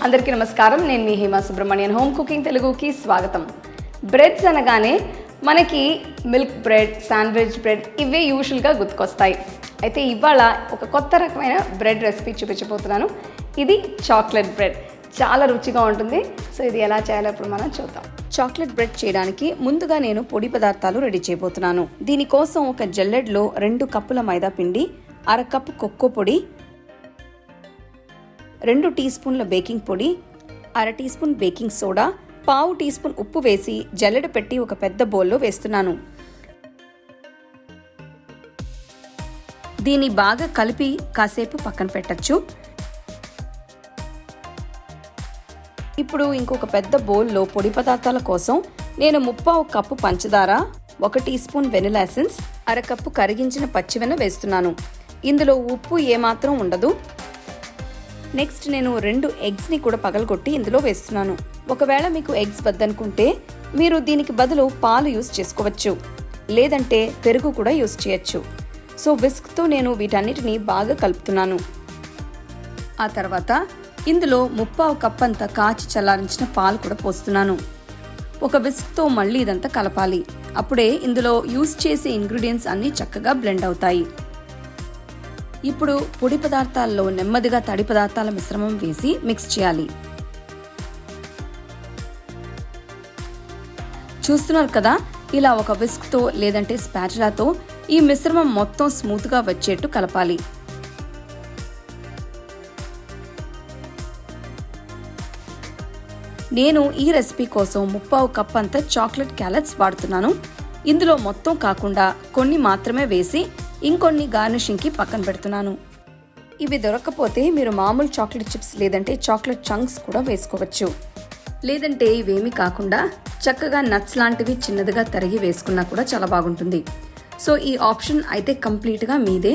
అందరికీ నమస్కారం. నేను మీ హేమ సుబ్రహ్మణ్యన్. హోమ్ కుకింగ్ తెలుగుకి స్వాగతం. బ్రెడ్స్ అనగానే మనకి మిల్క్ బ్రెడ్, శాండ్విచ్ బ్రెడ్ ఇవే యూజువల్గా గుర్తుకొస్తాయి. అయితే ఇవాళ ఒక కొత్త రకమైన బ్రెడ్ రెసిపీ చూపించబోతున్నాను. ఇది చాక్లెట్ బ్రెడ్. చాలా రుచిగా ఉంటుంది. సో ఇది ఎలా చేయాలో ఇప్పుడు మనం చూద్దాం. చాక్లెట్ బ్రెడ్ చేయడానికి ముందుగా నేను పొడి పదార్థాలు రెడీ చేయబోతున్నాను. దీనికోసం ఒక జల్లెడ్లో 2 కప్పుల మైదా పిండి, 1/2 కప్పు కొక్కో పొడి, 2 టీ స్పూన్ల బేకింగ్ పొడి, 1/2 teaspoon baking soda, 1/2 teaspoon ఉప్పు వేసి జల్లెడ పెట్టి ఒక పెద్ద బౌల్లో వేస్తున్నాను. దీన్ని బాగా కలిపి కాసేపు పక్కన పెట్టచ్చు. ఇప్పుడు ఇంకొక పెద్ద బౌల్లో పొడి పదార్థాల కోసం నేను 1/4 కప్పు పంచదార, 1 teaspoon vanilla essence, 1/2 cup కరిగించిన పచ్చివెన్న వేస్తున్నాను. ఇందులో ఉప్పు ఏమాత్రం ఉండదు. నెక్స్ట్ నేను 2 ఎగ్స్ని కూడా పగలగొట్టి ఇందులో వేస్తున్నాను. ఒకవేళ మీకు ఎగ్స్ వద్దనుకుంటే మీరు దీనికి బదులు పాలు యూస్ చేసుకోవచ్చు, లేదంటే పెరుగు కూడా యూస్ చేయొచ్చు. సో విస్క్తో నేను వీటన్నిటిని బాగా కలుపుతున్నాను. ఆ తర్వాత ఇందులో 1/4 కప్ అంత కాచి చల్లారించిన పాలు కూడా పోస్తున్నాను. ఒక విస్క్తో మళ్ళీ ఇదంతా కలపాలి. అప్పుడే ఇందులో యూస్ చేసే ఇంగ్రీడియంట్స్ అన్నీ చక్కగా బ్లెండ్ అవుతాయి. ఇప్పుడు పొడి పదార్థాల్లో నెమ్మదిగా తడి పదార్థాల మిశ్రమం వేసి మిక్స్ చేయాలి. చూస్తున్నారు కదా, ఇలా ఒక విస్క్తో లేదంటే స్పాచులాతో ఈ మిశ్రమం మొత్తం స్మూత్గా వచ్చేట్టు కలపాలి. నేను ఈ రెసిపీ కోసం 1/4 కప్ అంత చాక్లెట్ క్యాలెట్స్ వాడుతున్నాను. ఇందులో మొత్తం కాకుండా కొన్ని మాత్రమే వేసి ఇంకొన్ని గార్నిషింగ్కి పక్కన పెడుతున్నాను. ఇవి దొరకకపోతే మీరు మామూలు చాక్లెట్ చిప్స్ లేదంటే చాక్లెట్ చంక్స్ కూడా వేసుకోవచ్చు. లేదంటే ఇవేమీ కాకుండా చక్కగా నట్స్ లాంటివి చిన్నదిగా తరిగి వేసుకున్నా కూడా చాలా బాగుంటుంది. సో ఈ ఆప్షన్ అయితే కంప్లీట్గా మీదే.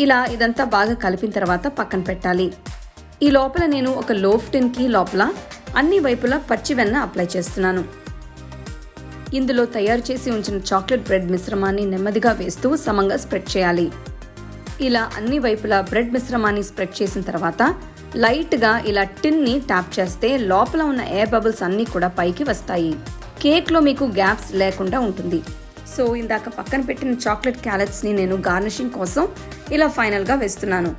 ఇలా ఇదంతా బాగా కలిపిన తర్వాత పక్కన పెట్టాలి. ఈ లోపల నేను ఒక లోఫ్ టిన్కి లోపల అన్ని వైపులా పచ్చి వెన్న అప్లై చేస్తున్నాను. ఇందులో తయారు చేసి ఉంచిన చాక్లెట్ బ్రెడ్ మిశ్రమాన్ని నెమ్మదిగా వేస్తూ సమంగా స్ప్రెడ్ చేయాలి. ఇలా అన్ని వైపులా బ్రెడ్ మిశ్రమాన్ని స్ప్రెడ్ చేసిన తర్వాత లైట్గా ఇలా టిన్ని ట్యాప్ చేస్తే లోపల ఉన్న ఎయిర్ బబుల్స్ అన్నీ కూడా పైకి వస్తాయి. కేక్లో మీకు గ్యాప్స్ లేకుండా ఉంటుంది. సో ఇందాక పక్కన పెట్టిన చాక్లెట్ క్యాలెట్స్ని నేను గార్నిషింగ్ కోసం ఇలా ఫైనల్గా వేస్తున్నాను.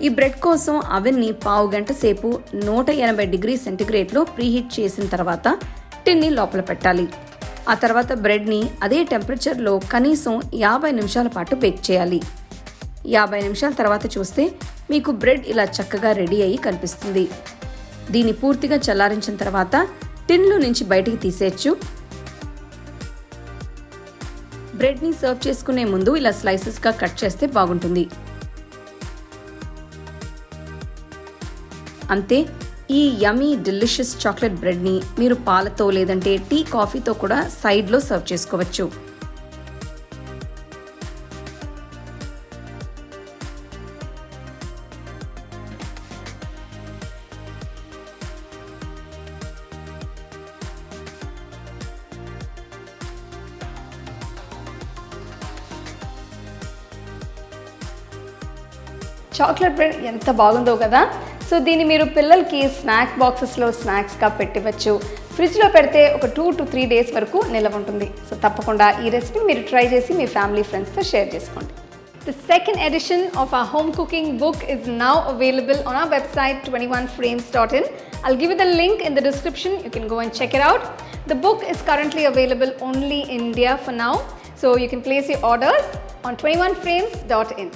ఈ బ్రెడ్ కోసం అవెన్ని 1/2 గంట సేపు 180 డిగ్రీ సెంటీగ్రేడ్లో ప్రీహీట్ చేసిన తర్వాత టిన్ని లోపల పెట్టాలి. ఆ తర్వాత బ్రెడ్ని అదే టెంపరేచర్లో కనీసం 50 నిమిషాల పాటు బేక్ చేయాలి. 50 నిమిషాల తర్వాత చూస్తే మీకు బ్రెడ్ ఇలా చక్కగా రెడీ అయ్యి కనిపిస్తుంది. దీన్ని పూర్తిగా చల్లారించిన తర్వాత టిన్లో నుంచి బయటికి తీసేయచ్చు. బ్రెడ్ని సర్వ్ చేసుకునే ముందు ఇలా స్లైసెస్గా కట్ చేస్తే బాగుంటుంది. అంతే, ఈ యమ్మీ డెలిషియస్ చాక్లెట్ బ్రెడ్ని మీరు పాలతో లేదంటే టీ, కాఫీతో కూడా సైడ్లో సర్వ్ చేసుకోవచ్చు. చాక్లెట్ బ్రెడ్ ఎంత బాగుందో కదా. సో దీన్ని మీరు పిల్లలకి స్నాక్ బాక్సెస్లో స్నాక్స్గా పెట్టివచ్చు. ఫ్రిడ్జ్లో పెడితే ఒక 2 to 3 డేస్ వరకు నిల్వ ఉంటుంది. సో తప్పకుండా ఈ రెసిపీ మీరు ట్రై చేసి మీ ఫ్యామిలీ ఫ్రెండ్స్తో షేర్ చేసుకోండి. The second edition of our home cooking book is now available on our website 21frames.in. I'll give you the link in the description. You can go and check it out. The book is currently available only in India for now. So you can place your orders on 21frames.in.